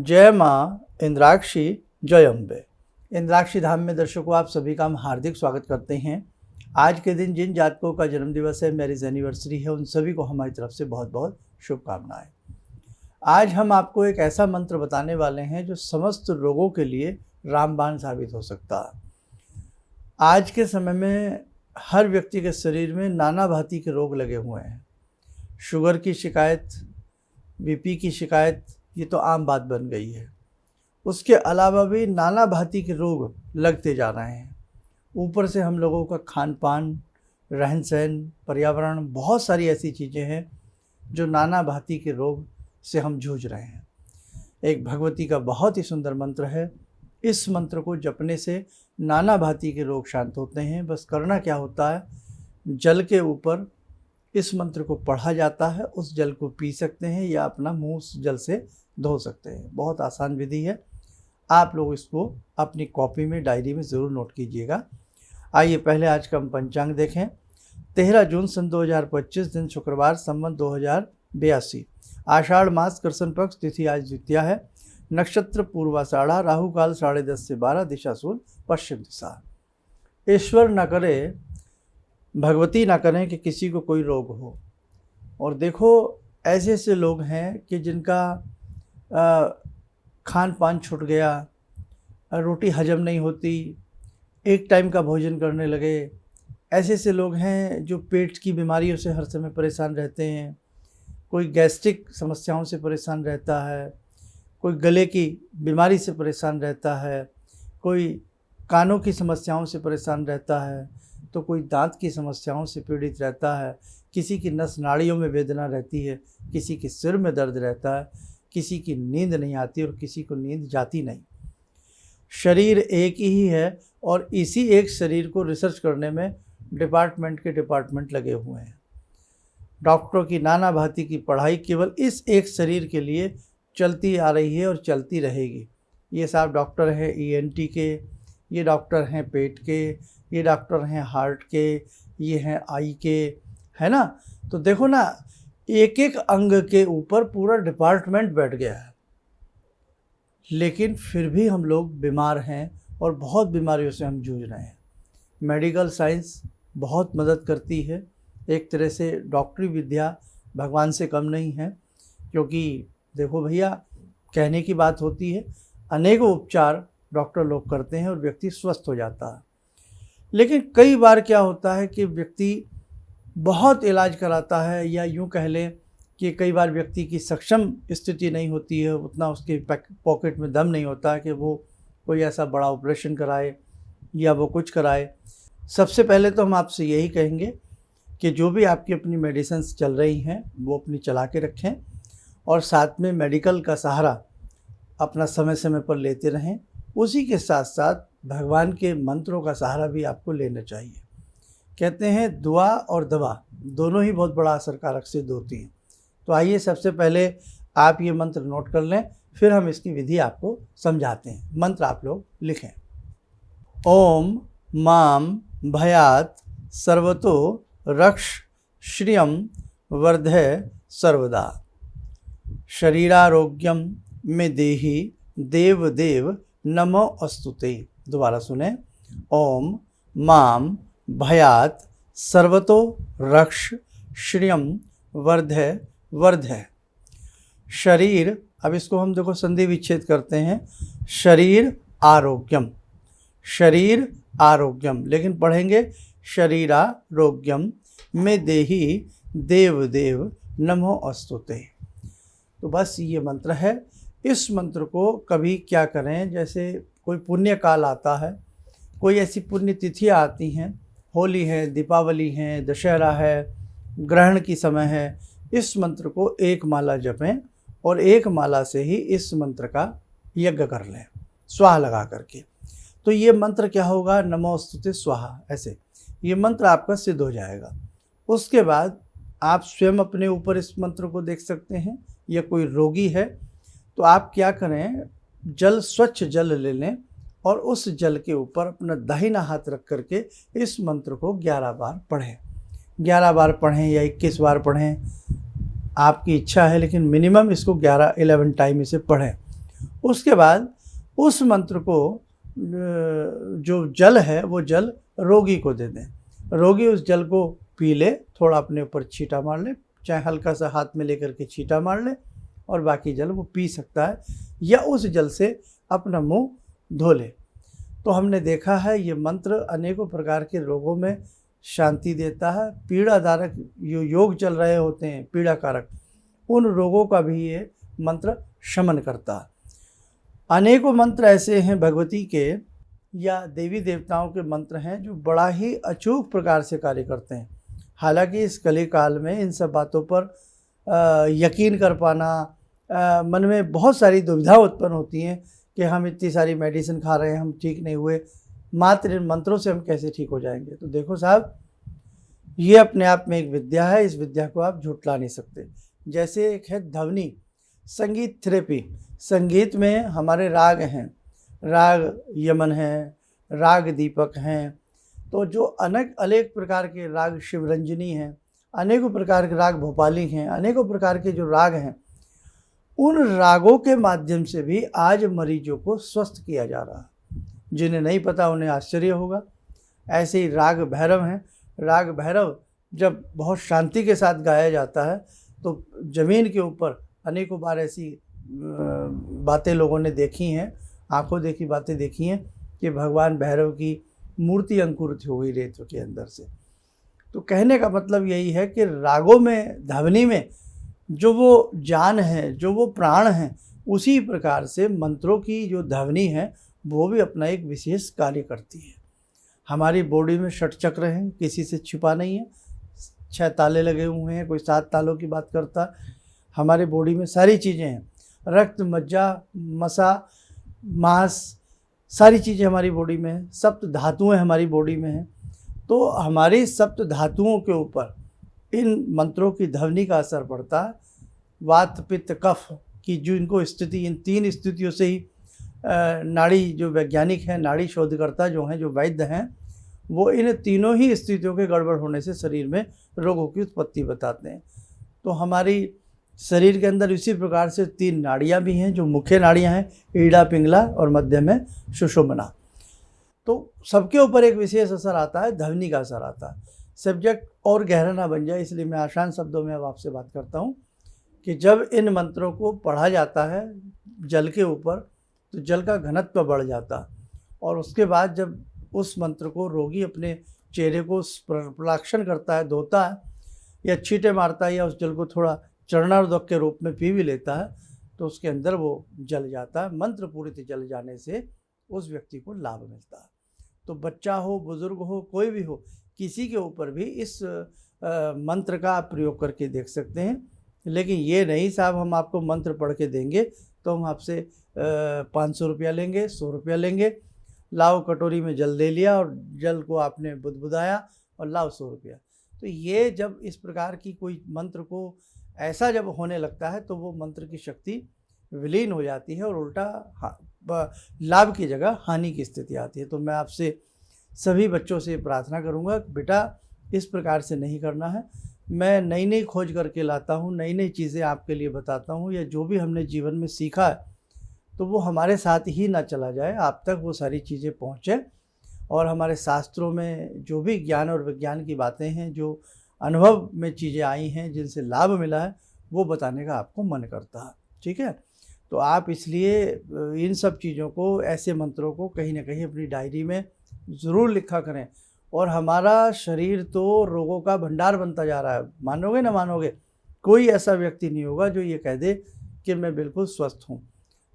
जय माँ इंद्राक्षी जय अम्बे। इंद्राक्षी धाम में दर्शकों आप सभी का हम हार्दिक स्वागत करते हैं। आज के दिन जिन जातकों का जन्मदिवस है, मैरिज एनिवर्सरी है, उन सभी को हमारी तरफ से बहुत बहुत शुभकामनाएं। आज हम आपको एक ऐसा मंत्र बताने वाले हैं जो समस्त रोगों के लिए रामबाण साबित हो सकता है। आज के समय में हर व्यक्ति के शरीर में नाना भांति के रोग लगे हुए हैं। शुगर की शिकायत, बीपी की शिकायत, ये तो आम बात बन गई है। उसके अलावा भी नाना भांति के रोग लगते जा रहे हैं। ऊपर से हम लोगों का खान पान, रहन सहन, पर्यावरण, बहुत सारी ऐसी चीज़ें हैं जो नाना भांति के रोग से हम जूझ रहे हैं। एक भगवती का बहुत ही सुंदर मंत्र है। इस मंत्र को जपने से नाना भांति के रोग शांत होते हैं। बस करना क्या होता है, जल के ऊपर इस मंत्र को पढ़ा जाता है, उस जल को पी सकते हैं या अपना मुंह उस जल से धो सकते हैं। बहुत आसान विधि है। आप लोग इसको अपनी कॉपी में, डायरी में ज़रूर नोट कीजिएगा। आइए पहले आज का हम पंचांग देखें। 13 जून सन 2025 दिन शुक्रवार, संवत 2082, आषाढ़ मास, कृष्ण पक्ष, तिथि आज द्वितीया है, नक्षत्र पूर्वाषाढ़ा, राहु काल 10:30 से 12, दिशा सूल पश्चिम दिशा। ईश्वर न करे, भगवती ना करें कि किसी को कोई रोग हो। और देखो, ऐसे ऐसे लोग हैं कि जिनका खान पान छूट गया, रोटी हजम नहीं होती, एक टाइम का भोजन करने लगे। ऐसे ऐसे लोग हैं जो पेट की बीमारियों से हर समय परेशान रहते हैं। कोई गैस्ट्रिक समस्याओं से परेशान रहता है, कोई गले की बीमारी से परेशान रहता है, कोई कानों की समस्याओं से परेशान रहता है, तो कोई दांत की समस्याओं से पीड़ित रहता है, किसी की नस नाड़ियों में वेदना रहती है, किसी के सिर में दर्द रहता है, किसी की नींद नहीं आती और किसी को नींद जाती नहीं। शरीर एक ही है और इसी एक शरीर को रिसर्च करने में डिपार्टमेंट लगे हुए हैं। डॉक्टरों की नाना भांति की पढ़ाई केवल इस एक शरीर के लिए चलती आ रही है और चलती रहेगी। ये साहब डॉक्टर हैं ENT के, ये डॉक्टर हैं पेट के, ये डॉक्टर हैं हार्ट के, ये हैं आई के, है ना। तो देखो ना, एक एक अंग के ऊपर पूरा डिपार्टमेंट बैठ गया है। लेकिन फिर भी हम लोग बीमार हैं और बहुत बीमारियों से हम जूझ रहे हैं। मेडिकल साइंस बहुत मदद करती है। एक तरह से डॉक्टरी विद्या भगवान से कम नहीं है, क्योंकि देखो भैया, कहने की बात होती है, अनेकों उपचार डॉक्टर लोग करते हैं और व्यक्ति स्वस्थ हो जाता है। लेकिन कई बार क्या होता है कि व्यक्ति बहुत इलाज कराता है, या यूँ कह लें कि कई बार व्यक्ति की सक्षम स्थिति नहीं होती है, उतना उसके पॉकेट में दम नहीं होता है कि वो कोई ऐसा बड़ा ऑपरेशन कराए या वो कुछ कराए। सबसे पहले तो हम आपसे यही कहेंगे कि जो भी आपकी अपनी मेडिसिन्स चल रही हैं वो अपनी चला के रखें, और साथ में मेडिकल का सहारा अपना समय समय पर लेते रहें। उसी के साथ साथ भगवान के मंत्रों का सहारा भी आपको लेना चाहिए। कहते हैं दुआ और दवा दोनों ही बहुत बड़ा असरकारक सिद्ध होती हैं। तो आइए सबसे पहले आप ये मंत्र नोट कर लें, फिर हम इसकी विधि आपको समझाते हैं। मंत्र आप लोग लिखें। ओम माम भयात सर्वतो रक्ष श्रियम वर्धय सर्वदा, शरीरारोग्यम में देहि देव देव नमो अस्तुते। दोबारा सुने। ओम माम भयात सर्वतो रक्ष श्रियम वर्धय वर्धय। शरीर, अब इसको हम देखो संधि विच्छेद करते हैं, शरीर आरोग्यम, शरीर आरोग्यम, लेकिन पढ़ेंगे शरीरारोग्यम में देहि देव देव नमो अस्तुते। तो बस ये मंत्र है। इस मंत्र को कभी क्या करें, जैसे कोई पुण्य काल आता है, कोई ऐसी पुण्य तिथियाँ आती हैं, होली है, दीपावली है, दशहरा है, ग्रहण की समय है, इस मंत्र को एक माला जपें और एक माला से ही इस मंत्र का यज्ञ कर लें, स्वाहा लगा करके। तो ये मंत्र क्या होगा, नमोस्तुते स्वाहा, ऐसे ये मंत्र आपका सिद्ध हो जाएगा। उसके बाद आप स्वयं अपने ऊपर इस मंत्र को देख सकते हैं, या कोई रोगी है तो आप क्या करें, जल, स्वच्छ जल ले लें और उस जल के ऊपर अपना दाहिना हाथ रख करके इस मंत्र को 11 बार पढ़ें। 11 बार पढ़ें या 21 बार पढ़ें, आपकी इच्छा है, लेकिन मिनिमम इसको 11-11 टाइम इसे पढ़ें। उसके बाद उस मंत्र को जो जल है वो जल रोगी को दे दें। रोगी उस जल को पी ले, थोड़ा अपने ऊपर छींटा मार ले, चाहे हल्का सा हाथ में लेकर के छींटा मार ले, और बाकी जल वो पी सकता है, या उस जल से अपना मुंह धो ले। तो हमने देखा है ये मंत्र अनेकों प्रकार के रोगों में शांति देता है। पीड़ादारक जो योग चल रहे होते हैं, पीड़ाकारक, उन रोगों का भी ये मंत्र शमन करता है। अनेकों मंत्र ऐसे हैं भगवती के या देवी देवताओं के मंत्र हैं जो बड़ा ही अचूक प्रकार से कार्य करते हैं। हालांकि इस कली काल में इन सब बातों पर यकीन कर पाना, मन में बहुत सारी दुविधा उत्पन्न होती हैं कि हम इतनी सारी मेडिसिन खा रहे हैं, हम ठीक नहीं हुए, मात्र इन मंत्रों से हम कैसे ठीक हो जाएंगे। तो देखो साहब, ये अपने आप में एक विद्या है, इस विद्या को आप झुठला नहीं सकते। जैसे एक है ध्वनि संगीत थेरेपी। संगीत में हमारे राग हैं, राग यमन हैं, राग दीपक हैं, तो जो अनेक प्रकार के राग शिवरंजनी हैं, अनेकों प्रकार के राग भोपाली हैं, अनेकों प्रकार के जो राग हैं, उन रागों के माध्यम से भी आज मरीजों को स्वस्थ किया जा रहा है। जिन्हें नहीं पता उन्हें आश्चर्य होगा। ऐसे ही राग भैरव हैं। राग भैरव जब बहुत शांति के साथ गाया जाता है तो ज़मीन के ऊपर अनेकों बार ऐसी बातें लोगों ने देखी हैं, आंखों देखी बातें देखी हैं कि भगवान भैरव की मूर्ति अंकुरित हो गई रेत के अंदर से। तो कहने का मतलब यही है कि रागों में, ध्वनि में जो वो जान है, जो वो प्राण है, उसी प्रकार से मंत्रों की जो ध्वनि है वो भी अपना एक विशेष कार्य करती है। हमारी बॉडी में षट चक्र हैं, किसी से छिपा नहीं है। 6 ताले लगे हुए हैं, कोई 7 तालों की बात करता है। हमारे बॉडी में सारी चीज़ें हैं, रक्त, मज्जा, मसा, मांस, सारी चीज़ें हमारी बॉडी में हैं। सप्त धातुएं हमारी बॉडी में हैं। तो हमारी सप्त धातुओं के ऊपर इन मंत्रों की ध्वनि का असर पड़ता है। वात, पित्त, कफ की जो इनको स्थिति, इन 3 स्थितियों से ही नाड़ी जो वैज्ञानिक हैं, नाड़ी शोधकर्ता जो हैं, जो वैद्य हैं, वो इन तीनों ही स्थितियों के गड़बड़ होने से शरीर में रोगों की उत्पत्ति बताते हैं। तो हमारी शरीर के अंदर इसी प्रकार से 3 नाड़ियाँ भी हैं, जो मुख्य नाड़ियाँ हैं, ईड़ा, पिंगला और मध्य में सुषुम्ना। तो सबके ऊपर एक विशेष असर आता है, ध्वनि का असर आता है। सब्जेक्ट और गहरा ना बन जाए, इसलिए मैं आसान शब्दों में अब आपसे बात करता हूँ कि जब इन मंत्रों को पढ़ा जाता है जल के ऊपर, तो जल का घनत्व बढ़ जाता है, और उसके बाद जब उस मंत्र को रोगी अपने चेहरे को प्लाक्षण करता है, धोता है, या छींटे मारता है, या उस जल को थोड़ा चरणार्धक के रूप में पी भी लेता है, तो उसके अंदर वो जल जाता है। मंत्र पूरित जल जाने से उस व्यक्ति को लाभ मिलता है। तो बच्चा हो, बुजुर्ग हो, कोई भी हो, किसी के ऊपर भी इस मंत्र का आप प्रयोग करके देख सकते हैं। लेकिन ये नहीं साहब हम आपको मंत्र पढ़ के देंगे तो हम आपसे 500 रुपया लेंगे, 100 रुपया लेंगे। लाओ कटोरी में जल दे लिया और जल को आपने बुदबुदाया और लाओ 100 रुपया। तो ये जब इस प्रकार की कोई मंत्र को ऐसा जब होने लगता है तो वो मंत्र की शक्ति विलीन हो जाती है और उल्टा लाभ की जगह हानि की स्थिति आती है। तो मैं आपसे सभी बच्चों से प्रार्थना करूंगा कि बेटा इस प्रकार से नहीं करना है। मैं नई नई खोज करके लाता हूँ, नई नई चीज़ें आपके लिए बताता हूँ, या जो भी हमने जीवन में सीखा है तो वो हमारे साथ ही ना चला जाए, आप तक वो सारी चीज़ें पहुँचे। और हमारे शास्त्रों में जो भी ज्ञान और विज्ञान की बातें हैं, जो अनुभव में चीज़ें आई हैं, जिनसे लाभ मिला है, वो बताने का आपको मन करता है। ठीक है, तो आप इसलिए इन सब चीज़ों को, ऐसे मंत्रों को कहीं ना कहीं अपनी डायरी में ज़रूर लिखा करें। और हमारा शरीर तो रोगों का भंडार बनता जा रहा है, मानोगे ना मानोगे, कोई ऐसा व्यक्ति नहीं होगा जो ये कह दे कि मैं बिल्कुल स्वस्थ हूँ,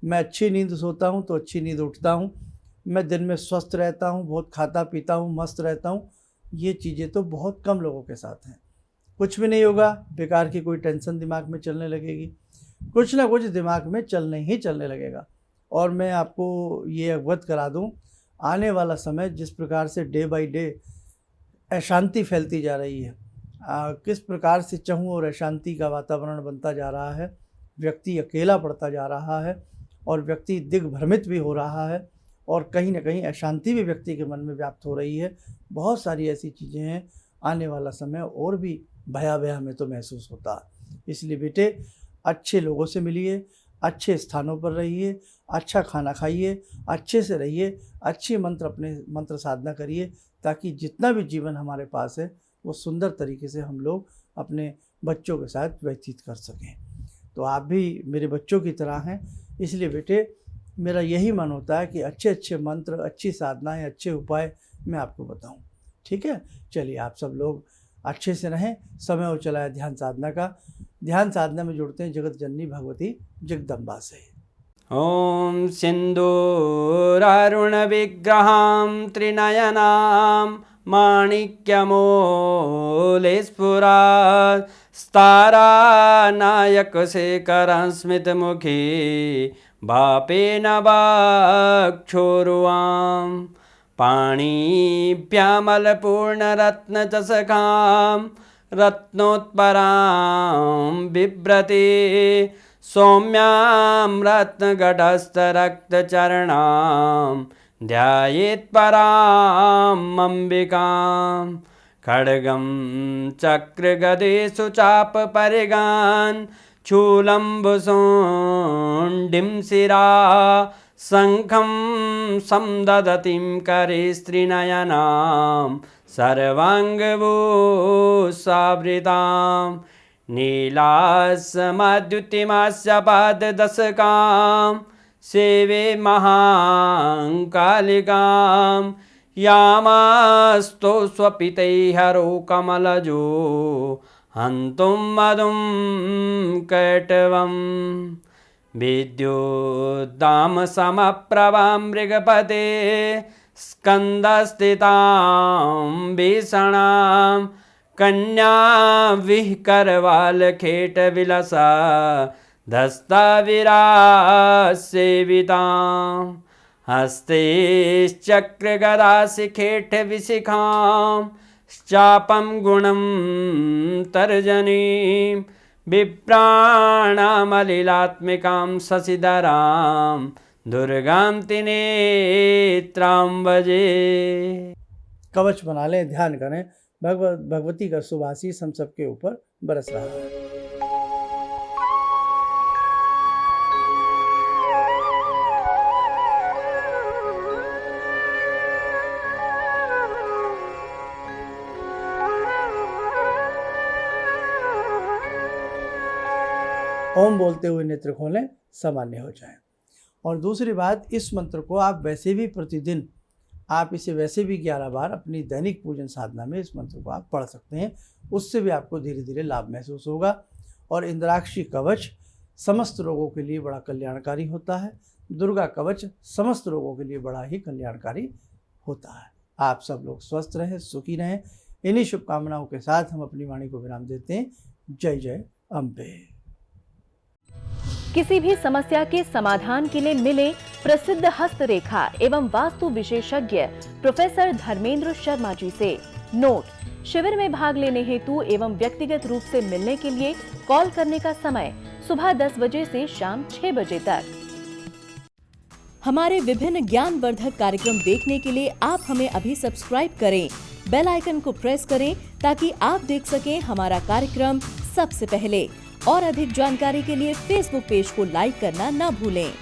मैं अच्छी नींद सोता हूँ तो अच्छी नींद उठता हूँ, मैं दिन में स्वस्थ रहता हूँ, बहुत खाता पीता हूँ, मस्त रहता हूँ। ये चीज़ें तो बहुत कम लोगों के साथ हैं। कुछ भी नहीं होगा, बेकार की कोई टेंशन दिमाग में चलने लगेगी, कुछ ना कुछ दिमाग में चलने लगेगा। और मैं आपको ये अवगत करा दूँ, आने वाला समय जिस प्रकार से डे बाय डे अशांति फैलती जा रही है, किस प्रकार से चहुँ और अशांति का वातावरण बनता जा रहा है, व्यक्ति अकेला पड़ता जा रहा है और व्यक्ति दिग्भ्रमित भी हो रहा है, और कहीं ना कहीं अशांति भी व्यक्ति के मन में व्याप्त हो रही है। बहुत सारी ऐसी चीज़ें हैं, आने वाला समय और भी भयावह हमें तो महसूस होता है। इसलिए बेटे अच्छे लोगों से मिलिए, अच्छे स्थानों पर रहिए, अच्छा खाना खाइए, अच्छे से रहिए, अच्छी मंत्र साधना करिए, ताकि जितना भी जीवन हमारे पास है वो सुंदर तरीके से हम लोग अपने बच्चों के साथ व्यतीत कर सकें। तो आप भी मेरे बच्चों की तरह हैं, इसलिए बेटे मेरा यही मन होता है कि अच्छे अच्छे मंत्र, अच्छी साधनाएं, अच्छे उपाय मैं आपको बताऊं। ठीक है, चलिए आप सब लोग अच्छे से रहें। समय हो चला है ध्यान साधना का। ध्यान साधना में जुड़ते हैं जगत जननी भगवती जगदम्बा से। ॐ सिन्दूरारुणविग्रहां त्रिनयनां माणिक्यमूलस्फुरात् स्तारानायकशेखरं स्मितमुखी भापेन वाक्षोरुवां पाणिभ्यामलपूर्णरत्नचषकां रत्नोत्परां बिभ्रति सौम्यां रत्नघटस्थरक्तचरणां ध्यायेत् पराम् अम्बिकां खड्गं चक्रगदेषु चापपरिगान् शूलम्बुशोण्डिं शिरा शङ्खं संदधतीं करे स्त्रीनयनां सर्वाङ्गभूषावृतां नीलास्मद्युतिमास्य पाददशकां सेवे महाकालिकां यामास्तो स्वपितैहरो कमलजो हन्तुं मधुं कैटवम् विद्युद्दामसमप्रभां मृगपते स्कन्दस्थितां भीषणां कन्या विहकरवालखेटविलसा धस्ताविरासेवितां हस्तैश्चक्रगदाशिखेटविशिखां चापं गुणं तर्जनीं विप्राणामलिलात्मिकां शशिधरां दुर्गां त्रिनेत्रां भजे। कवच बना लें, ध्यान करें। भगवती का शुभ आशीष हम सबके ऊपर बरस रहा है। ओम बोलते हुए नेत्र खोलें, सामान्य हो जाएं। और दूसरी बात, इस मंत्र को आप वैसे भी प्रतिदिन, आप इसे वैसे भी 11 बार अपनी दैनिक पूजन साधना में इस मंत्र को आप पढ़ सकते हैं। उससे भी आपको धीरे धीरे लाभ महसूस होगा। और इंद्राक्षी कवच समस्त रोगों के लिए बड़ा कल्याणकारी होता है। दुर्गा कवच समस्त रोगों के लिए बड़ा ही कल्याणकारी होता है। आप सब लोग स्वस्थ रहें, सुखी रहें। इन्हीं शुभकामनाओं के साथ हम अपनी वाणी को विराम देते हैं। जय जय अम्बे। किसी भी समस्या के समाधान के लिए मिले प्रसिद्ध हस्तरेखा एवं वास्तु विशेषज्ञ प्रोफेसर धर्मेंद्र शर्मा जी से। नोट: शिविर में भाग लेने हेतु एवं व्यक्तिगत रूप से मिलने के लिए कॉल करने का समय सुबह 10 बजे से शाम 6 बजे तक। हमारे विभिन्न ज्ञानवर्धक कार्यक्रम देखने के लिए आप हमें अभी सब्सक्राइब करें, बेल आइकन को प्रेस करें ताकि आप देख सकें हमारा कार्यक्रम सबसे पहले। और अधिक जानकारी के लिए फेसबुक पेज को लाइक करना न भूलें।